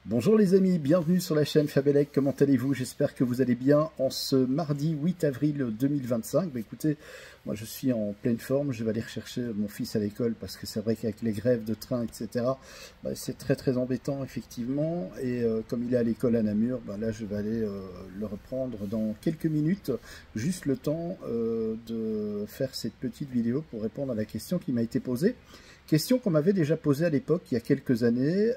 Bonjour les amis, bienvenue sur la chaîne Fabelec, comment allez-vous? J'espère que vous allez bien en ce mardi 8 avril 2025. Écoutez, moi je suis en pleine forme, je vais aller rechercher mon fils à l'école parce que c'est vrai qu'avec les grèves de train, etc., c'est très embêtant effectivement. Et comme il est à l'école à Namur, là je vais aller le reprendre dans quelques minutes, juste le temps de faire cette petite vidéo pour répondre à la question qui m'a été posée. Question qu'on m'avait déjà posée à l'époque, il y a quelques années.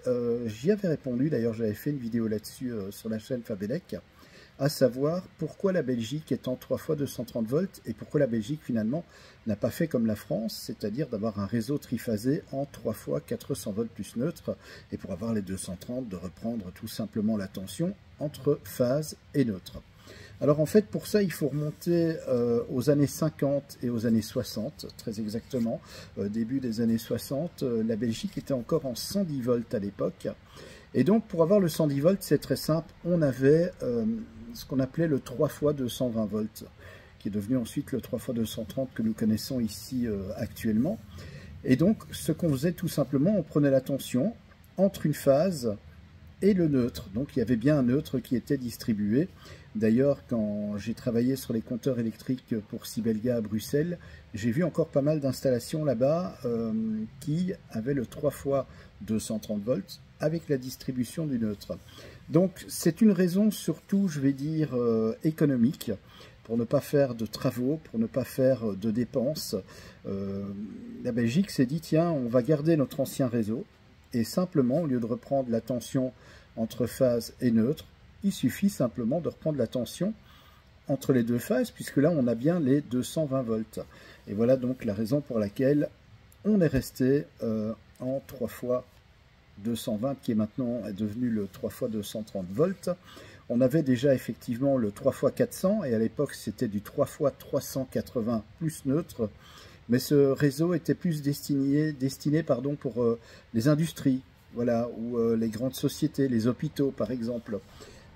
J'y avais répondu, d'ailleurs j'avais fait une vidéo là-dessus sur la chaîne Fabelec, à savoir pourquoi la Belgique est en 3 fois 230 volts et pourquoi la Belgique finalement n'a pas fait comme la France, c'est-à-dire d'avoir un réseau triphasé en 3 fois 400 volts plus neutre, et pour avoir les 230 de reprendre tout simplement la tension entre phase et neutre. Alors en fait, pour ça, il faut remonter aux années 50 et aux années 60, très exactement. Début des années 60, la Belgique était encore en 110 volts à l'époque. Et donc, pour avoir le 110 volts, c'est très simple. On avait ce qu'on appelait le 3 fois 220 volts, qui est devenu ensuite le 3 fois 230 que nous connaissons ici actuellement. Et donc, ce qu'on faisait tout simplement, on prenait la tension entre une phase et le neutre. Donc il y avait bien un neutre qui était distribué. D'ailleurs, quand j'ai travaillé sur les compteurs électriques pour Sibelga à Bruxelles, j'ai vu encore pas mal d'installations là-bas qui avaient le 3 fois 230 volts avec la distribution du neutre. Donc c'est une raison surtout, je vais dire, économique, pour ne pas faire de travaux, pour ne pas faire de dépenses. La Belgique s'est dit, tiens, on va garder notre ancien réseau, et simplement, au lieu de reprendre la tension entre phase et neutre, il suffit simplement de reprendre la tension entre les deux phases, puisque là, on a bien les 220 volts. Et voilà donc la raison pour laquelle on est resté en 3 fois 220, qui est maintenant devenu le 3 fois 230 volts. On avait déjà effectivement le 3 fois 400, et à l'époque, c'était du 3 fois 380 plus neutre. Mais ce réseau était plus destiné pour les industries, voilà, ou les grandes sociétés, les hôpitaux par exemple.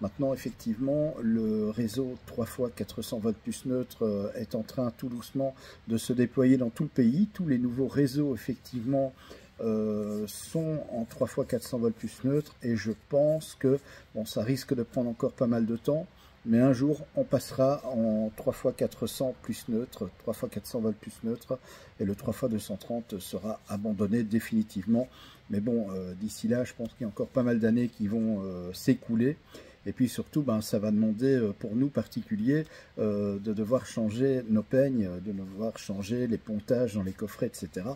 Maintenant, effectivement, le réseau 3 fois 400 volts plus neutre est en train tout doucement de se déployer dans tout le pays. Tous les nouveaux réseaux, effectivement, sont en 3 fois 400 volts plus neutre, et je pense que bon, ça risque de prendre encore pas mal de temps. Mais un jour, on passera en 3 fois 400 plus neutre, 3 fois 400 volts plus neutre, et le 3 fois 230 sera abandonné définitivement. Mais bon, d'ici là, je pense qu'il y a encore pas mal d'années qui vont s'écouler. Et puis surtout, ça va demander pour nous particuliers de devoir changer nos peignes, de devoir changer les pontages dans les coffrets, etc.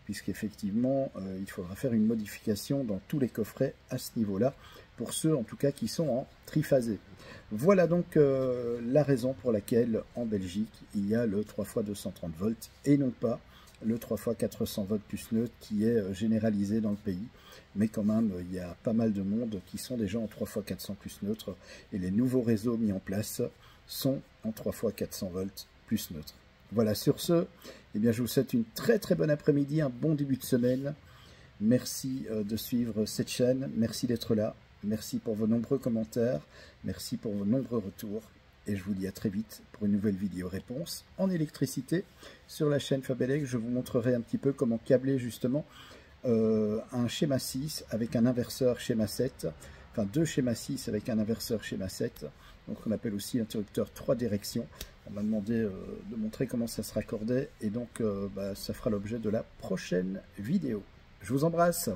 Puisqu'effectivement, il faudra faire une modification dans tous les coffrets à ce niveau-là, pour ceux en tout cas qui sont en triphasé. Voilà donc la raison pour laquelle en Belgique, il y a le 3 fois 230 volts et non pas le 3 fois 400 volts plus neutre qui est généralisé dans le pays. Mais quand même, il y a pas mal de monde qui sont déjà en 3 fois 400 plus neutre, et les nouveaux réseaux mis en place sont en 3 fois 400 volts plus neutre. Voilà, sur ce, eh bien, je vous souhaite une très bonne après-midi, un bon début de semaine. Merci de suivre cette chaîne, merci d'être là, merci pour vos nombreux commentaires, merci pour vos nombreux retours, et je vous dis à très vite pour une nouvelle vidéo réponse en électricité sur la chaîne Fabelec. Je vous montrerai un petit peu comment câbler justement un schéma 6 avec un inverseur schéma 7, enfin 2 schémas 6 avec un inverseur schéma 7, donc on appelle aussi interrupteur 3 directions. On m'a demandé de montrer comment ça se raccordait, et donc ça fera l'objet de la prochaine vidéo. Je vous embrasse.